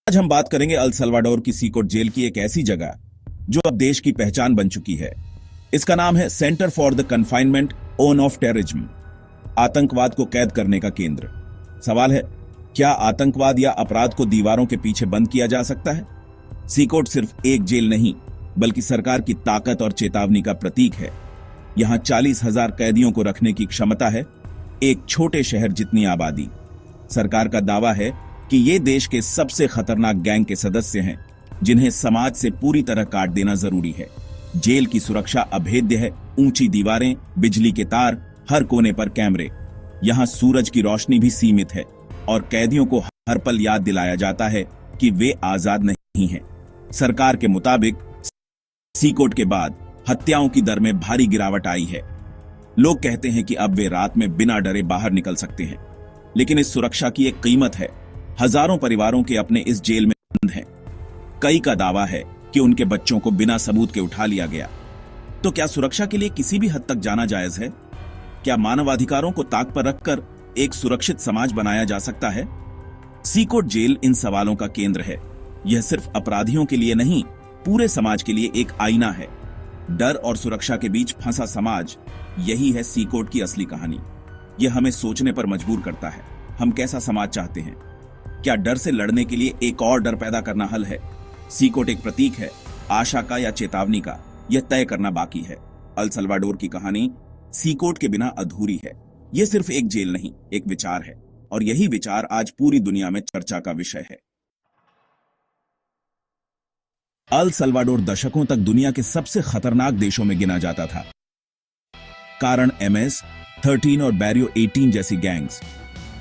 आज हम बात करेंगे अल सल्वाडोर की सीकोट जेल की एक ऐसी जगह जो अब देश की पहचान बन चुकी है। इसका नाम है centre for the confinement on off terrorism, आतंकवाद को कैद करने का केंद्र। सवाल है, क्या आतंकवाद या अपराध को दीवारों के पीछे बंद किया जा सकता है? सीकोट सिर्फ एक जेल नहीं, बल्कि सरकार की ताकत और चेतावनी का प्रतीक है। यहां 40,000 कैदियों को रखने की क्षमता है, एक छोटे शहर जितनी आबादी। सरकार का दावा है कि ये देश के सबसे खतरनाक गैंग के सदस्य हैं, जिन्हें समाज से पूरी तरह काट देना जरूरी है। जेल की सुरक्षा अभेद्य है, ऊंची दीवारें, बिजली के तार, हर कोने पर कैमरे। यहां सूरज की रोशनी भी सीमित है और कैदियों को हर पल याद दिलाया जाता है कि वे आजाद नहीं हैं। सरकार के मुताबिक सीकोट के बाद हत्याओं की दर में भारी गिरावट आई है। लोग कहते हैं कि अब वे रात में बिना डरे बाहर निकल सकते हैं, लेकिन इस सुरक्षा की एक कीमत है। हजारों परिवारों के अपने इस जेल में बंद हैं। कई का दावा है कि उनके बच्चों को बिना सबूत के उठा लिया गया। तो क्या सुरक्षा के लिए किसी भी हद तक जाना जायज है? क्या मानवाधिकारों को ताक पर रखकर एक सुरक्षित समाज बनाया जा सकता है? सीकोट जेल इन सवालों का केंद्र है। यह सिर्फ अपराधियों के लिए नहीं, पूरे समाज के लिए एक आईना है। डर और सुरक्षा के बीच फंसा समाज, यही है सीकोट की असली कहानी। यह हमें सोचने पर मजबूर करता है। हम कैसा समाज चाहते हैं? क्या डर से लड़ने के लिए एक और डर पैदा करना हल है? सीकोट एक प्रतीक है, आशा का या चेतावनी का, यह तय करना बाकी है। अल सल्वाडोर की कहानी सीकोट के बिना अधूरी है। यह सिर्फ एक जेल नहीं, एक विचार है, और यही विचार आज पूरी दुनिया में चर्चा का विषय है। अल सल्वाडोर दशकों तक दुनिया के सबसे खतरनाक देशों में गिना जाता था। कारण MS-13 और बैरियो 18 जैसी गैंग्स।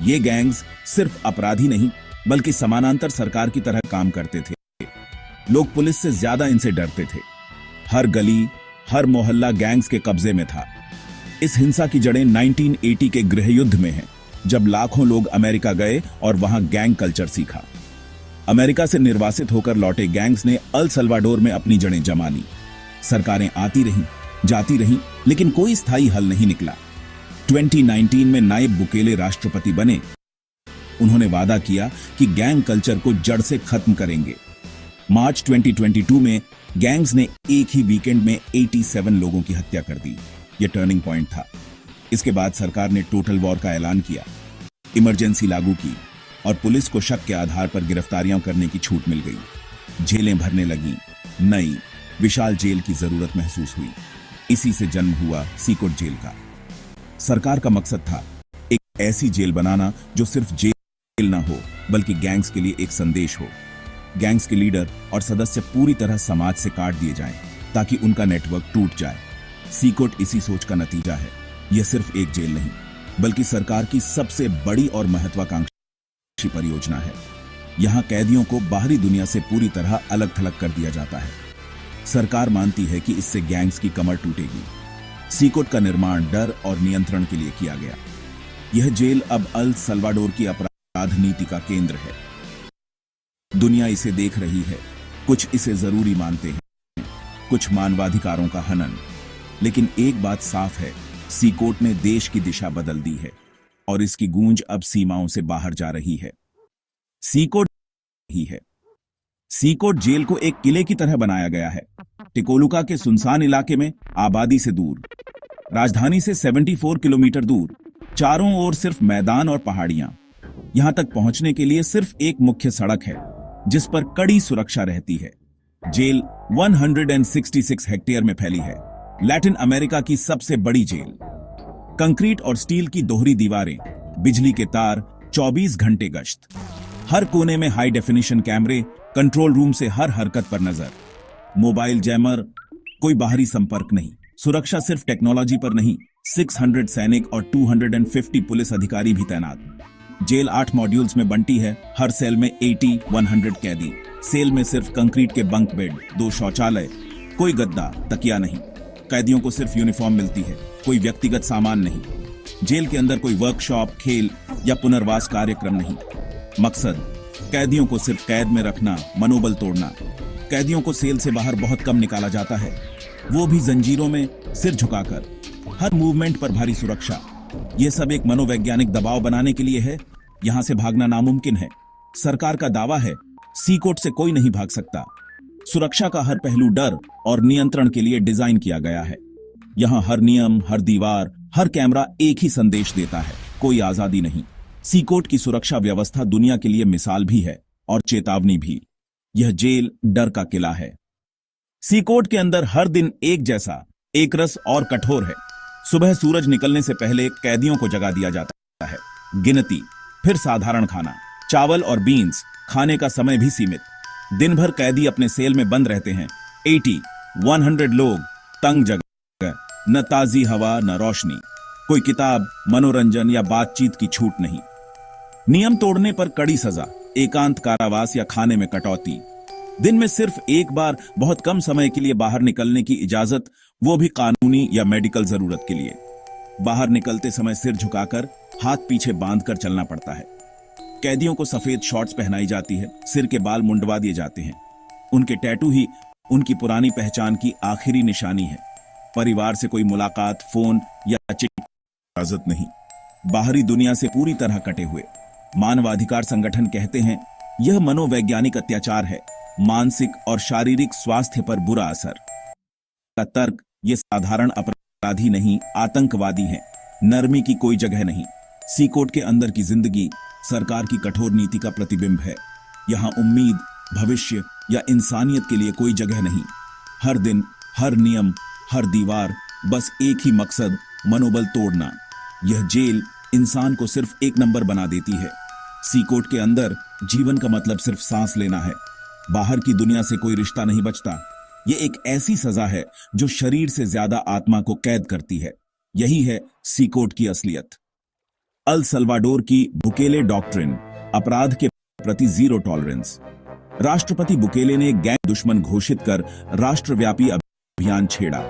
ये गैंग्स सिर्फ अपराधी नहीं, बल्कि समानांतर सरकार की तरह काम करते थे। लोग पुलिस से ज्यादा इनसे डरते थे। हर गली, हर मोहल्ला गैंग्स के कब्जे में था। इस हिंसा की जड़ें 1980 के गृहयुद्ध में हैं, जब लाखों लोग अमेरिका गए और वहां गैंग कल्चर सीखा। अमेरिका से निर्वासित होकर लौटे गैंग्स ने अल सल्वाडोर में अपनी जड़ें जमा ली। सरकारें आती रहीं, जाती रहीं, लेकिन कोई स्थायी हल नहीं निकला। 2019 में नायब बुकेले राष्ट्रपति बने। उन्होंने वादा किया कि गैंग कल्चर को जड़ से खत्म करेंगे। मार्च 2022 में गैंग्स ने एक ही वीकेंड में 87 लोगों की हत्या कर दी। यह टर्निंग पॉइंट था। इसके बाद सरकार ने टोटल वॉर का ऐलान किया, इमरजेंसी लागू की और पुलिस को शक के आधार पर गिरफ्तारियां करने की छूट मिल गई। जेलें भरने लगीं, नई विशाल जेल की जरूरत महसूस हुई। इसी से जन्म हुआ सीकोट जेल का। सरकार का मकसद था एक ऐसी जेल बनाना जो सिर्फ जेल ना हो, बल्कि गैंग्स के लिए एक संदेश हो। गैंग्स के लीडर और सदस्य पूरी तरह समाज से काट दिए जाएं, ताकि उनका नेटवर्क टूट जाए। सीकोट इसी सोच का नतीजा है। यह सिर्फ एक जेल नहीं, बल्कि सरकार की सबसे बड़ी और महत्वाकांक्षी परियोजना है। यहां कैदियों को बाहरी दुनिया से पूरी तरह अलग थलग कर दिया जाता है। सरकार मानती है कि इससे गैंग्स की कमर टूटेगी। सीकोट का निर्माण डर और नियंत्रण के लिए किया गया। यह जेल अब अल सल्वाडोर की अपराध नीति का केंद्र है। दुनिया इसे देख रही है। कुछ इसे जरूरी मानते हैं, कुछ मानवाधिकारों का हनन। लेकिन एक बात साफ है, सीकोट ने देश की दिशा बदल दी है और इसकी गूंज अब सीमाओं से बाहर जा रही है। सीकोट ही है। सीकोट जेल को एक किले की तरह बनाया गया है, टिकोलुका के सुनसान इलाके में, आबादी से दूर, राजधानी से 74 किलोमीटर दूर। चारों ओर सिर्फ मैदान और पहाड़ियां। यहां तक पहुंचने के लिए सिर्फ एक मुख्य सड़क है, जिस पर कड़ी सुरक्षा रहती है। जेल 166 हेक्टेयर में फैली है, लैटिन अमेरिका की सबसे बड़ी जेल। कंक्रीट और स्टील की दोहरी दीवारें, बिजली के तार, 24 घंटे गश्त। हर कोने में हाई डेफिनेशन कैमरे, कंट्रोल रूम से हर हरकत पर नजर। मोबाइल जैमर, कोई बाहरी संपर्क नहीं। सुरक्षा सिर्फ टेक्नोलॉजी पर नहीं, 600 सैनिक और 250 पुलिस अधिकारी भी तैनात। जेल 8 मॉड्यूल्स में बंटी है। हर सेल में 80-100 कैदी। सेल में सिर्फ कंक्रीट के बंक बेड, 2 शौचालय, कोई गद्दा, तकिया नहीं। कैदियों को सिर्फ यूनिफॉर्म मिलती है, कोई व्यक्तिगत सामान नहीं। जेल के अंदर कोई वर्कशॉप, खेल या पुनर्वास कार्यक्रम नहीं। मकसद कैदियों को सिर्फ कैद में रखना, मनोबल तोड़ना। कैदियों को सेल से बाहर बहुत कम निकाला जाता है, वो भी जंजीरों में, सिर झुकाकर। हर मूवमेंट पर भारी सुरक्षा। यह सब एक मनोवैज्ञानिक दबाव बनाने के लिए है। यहां से भागना नामुमकिन है। सरकार का दावा है सी कोर्ट से कोई नहीं भाग सकता। सुरक्षा का हर पहलू डर और नियंत्रण के लिए डिजाइन किया गया है। यहां हर नियम, हर दीवार, हर कैमरा एक ही संदेश देता है, कोई आजादी नहीं। सी कोर्ट की सुरक्षा व्यवस्था दुनिया के लिए मिसाल भी है और चेतावनी भी। यह जेल डर का किला है। सी कोर्ट के अंदर हर दिन एक जैसा, एक रस और कठोर है। सुबह सूरज निकलने से पहले कैदियों को जगा दिया जाता है। गिनती, फिर साधारण खाना, चावल और बीन्स, खाने का समय भी सीमित। दिन भर कैदी अपने सेल में बंद रहते हैं। 100 लोग, तंग जगह, न ताजी हवा न रोशनी, कोई किताब, मनोरंजन या बातचीत की छूट नहीं। नियम तोड़ने पर कड़ी सजा, एकांत कारावास या खाने में कटौती। दिन में सिर्फ एक बार बहुत कम समय के लिए बाहर निकलने की इजाजत, वो भी कानूनी या मेडिकल जरूरत के लिए। बाहर निकलते समय सिर झुकाकर, हाथ पीछे बांधकर चलना पड़ता है। कैदियों को सफेद शॉर्ट्स पहनाई जाती है, सिर के बाल मुंडवा दिए जाते हैं। उनके टैटू ही उनकी पुरानी पहचान की आखिरी निशानी है। परिवार से कोई मुलाकात, फोन या चिट्ठी इजाजत नहीं। बाहरी दुनिया से पूरी तरह कटे हुए। मानवाधिकार संगठन कहते हैं यह मनोवैज्ञानिक अत्याचार है, मानसिक और शारीरिक स्वास्थ्य पर बुरा असर का तर्क। ये साधारण अपराधी नहीं, आतंकवादी हैं। नरमी की कोई जगह नहीं। सी कोर्ट के अंदर की जिंदगी सरकार की कठोर नीति का प्रतिबिंब है। यहां उम्मीद, भविष्य या इंसानियत के लिए कोई जगह नहीं। हर दिन, हर नियम, हर दीवार, बस एक ही मकसद, मनोबल तोड़ना। यह जेल इंसान को सिर्फ एक नंबर बना देती है। सी कोर्ट के अंदर जीवन का मतलब सिर्फ सांस लेना है। बाहर की दुनिया से कोई रिश्ता नहीं बचता। यह एक ऐसी सजा है जो शरीर से ज्यादा आत्मा को कैद करती है। यही है सी कोर्ट की असलियत। अल सल्वाडोर की बुकेले डॉक्ट्रिन, अपराध के प्रति जीरो टॉलरेंस। राष्ट्रपति बुकेले ने गैंग दुश्मन घोषित कर राष्ट्रव्यापी अभियान छेड़ा।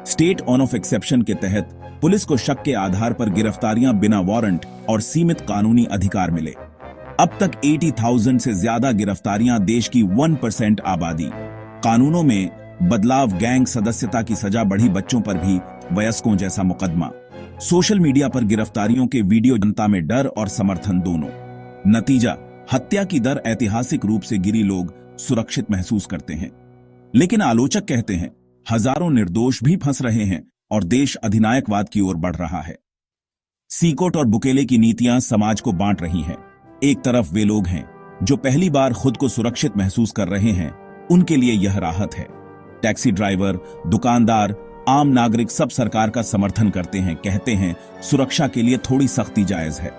स्टेट ऑफ एक्सेप्शन के तहत पुलिस को शक के आधार पर गिरफ्तारियां बिना वारंट और सीमित कानूनी अधिकार मिले। अब तक 80,000 से ज्यादा गिरफ्तारियां, देश की 1% आबादी। कानूनों में बदलाव, गैंग सदस्यता की सजा बढ़ी, बच्चों पर भी वयस्कों जैसा मुकदमा। सोशल मीडिया पर गिरफ्तारियों के वीडियो, जनता में डर और समर्थन दोनों। नतीजा, हत्या की दर ऐतिहासिक रूप से गिरी, लोग सुरक्षित महसूस करते हैं। लेकिन आलोचक कहते हैं हजारों निर्दोष भी फंस रहे हैं और देश अधिनायकवाद की ओर बढ़ रहा है। सी कोर्ट और बुकेले की नीतियां समाज को बांट रही हैं। एक तरफ वे लोग हैं जो पहली बार खुद को सुरक्षित महसूस कर रहे हैं, उनके लिए यह राहत है। टैक्सी ड्राइवर, दुकानदार, आम नागरिक सब सरकार का समर्थन करते हैं, कहते हैं सुरक्षा के लिए थोड़ी सख्ती जायज है।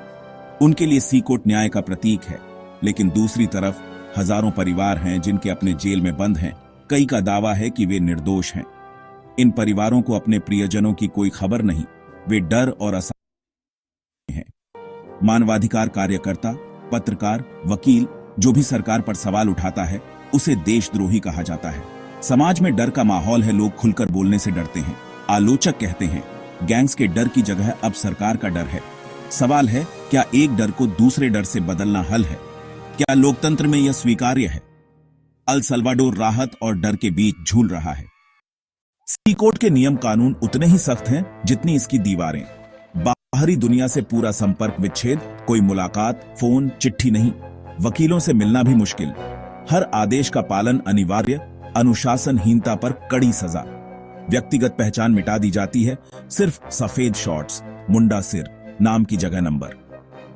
उनके लिए सी कोर्ट न्याय का प्रतीक है। लेकिन दूसरी तरफ हजारों परिवार हैं जिनके अपने जेल में बंद हैं। कई का दावा है कि वे निर्दोष हैं। इन परिवारों को अपने प्रियजनों की कोई खबर नहीं। वे डर और असहाय हैं। मानवाधिकार कार्यकर्ता, पत्रकार, वकील जो भी सरकार पर सवाल उठाता है, उसे देशद्रोही कहा जाता है। समाज में डर का माहौल है, लोग खुलकर बोलने से डरते हैं। आलोचक कहते हैं गैंग्स के डर की जगह अब सरकार का डर है। सवाल है, क्या एक डर को दूसरे डर से बदलना हल है? क्या लोकतंत्र में यह स्वीकार्य है? अल सल्वाडोर राहत और डर के बीच झूल रहा है। सी कोर्ट के नियम कानून उतने ही सख्त हैं जितनी इसकी दीवारें। बाहरी दुनिया से पूरा संपर्क विच्छेद, कोई मुलाकात, फोन, चिट्ठी नहीं। वकीलों से मिलना भी मुश्किल। हर आदेश का पालन अनिवार्य। अनुशासनहीनता पर कड़ी सजा। व्यक्तिगत पहचान मिटा दी जाती है। सिर्फ सफेद शॉर्ट्स, मुंडा सिर, नाम की जगह नंबर।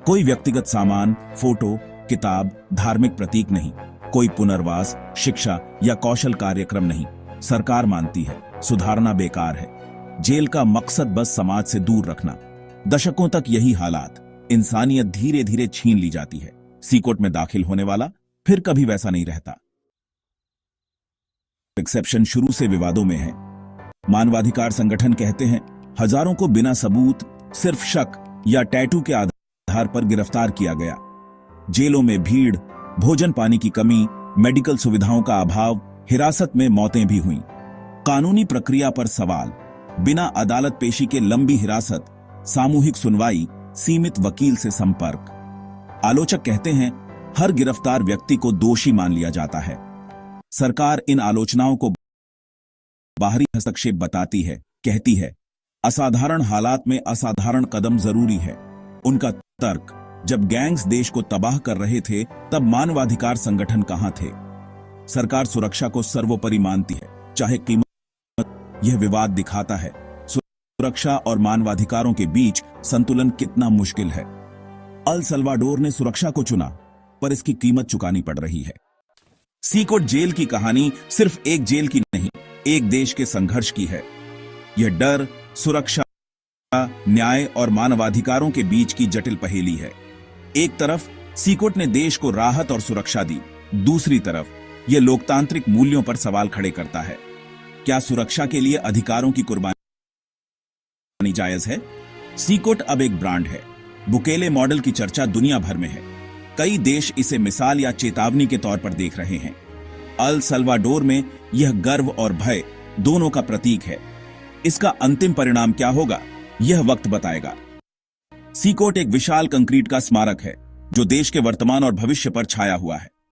कोई व्यक्तिगत सामान, फोटो, किताब, धार्मिक प्रतीक नहीं। कोई पुनर्वास, शिक्षा या कौशल कार्यक्रम नहीं। सरकार मानती है सुधारना बेकार है। जेल का मकसद बस समाज से दूर रखना। दशकों तक यही हालात। इंसानियत धीरे धीरे छीन ली जाती है। सी कोर्ट में दाखिल होने वाला फिर कभी वैसा नहीं रहता। एक्सेप्शन शुरू से विवादों में है। मानवाधिकार संगठन कहते हैं हजारों को बिना सबूत, सिर्फ शक या टैटू के आधार पर गिरफ्तार किया गया। जेलों में भीड़, भोजन पानी की कमी, मेडिकल सुविधाओं का अभाव, हिरासत में मौतें भी हुईं। कानूनी प्रक्रिया पर सवाल, बिना अदालत पेशी के लंबी हिरासत, सामूहिक सुनवाई, सीमित वकील से संपर्क। आलोचक कहते हैं हर गिरफ्तार व्यक्ति को दोषी मान लिया जाता है। सरकार इन आलोचनाओं को बाहरी हस्तक्षेप बताती है, कहती है असाधारण हालात में असाधारण कदम जरूरी है। उनका तर्क, जब गैंग्स देश को तबाह कर रहे थे, तब मानवाधिकार संगठन कहां थे? सरकार सुरक्षा को सर्वोपरि मानती है, चाहे कीमत। यह विवाद दिखाता है सुरक्षा और मानवाधिकारों के बीच संतुलन कितना मुश्किल है। अल सल्वाडोर ने सुरक्षा को चुना, पर इसकी कीमत चुकानी पड़ रही है। सीकोट जेल की कहानी सिर्फ एक जेल की नहीं, एक देश के संघर्ष की है। यह डर, सुरक्षा, न्याय और मानवाधिकारों के बीच की जटिल पहेली है। एक तरफ सीकोट ने देश को राहत और सुरक्षा दी, दूसरी तरफ यह लोकतांत्रिक मूल्यों पर सवाल खड़े करता है। क्या सुरक्षा के लिए अधिकारों की कुर्बानी जायज है? सीकोट अब एक ब्रांड है। बुकेले मॉडल की चर्चा दुनिया भर में है। कई देश इसे मिसाल या चेतावनी के तौर पर देख रहे हैं। अल सल्वाडोर में यह गर्व और भय दोनों का प्रतीक है। इसका अंतिम परिणाम क्या होगा, यह वक्त बताएगा। सीकोट एक विशाल कंक्रीट का स्मारक है जो देश के वर्तमान और भविष्य पर छाया हुआ है।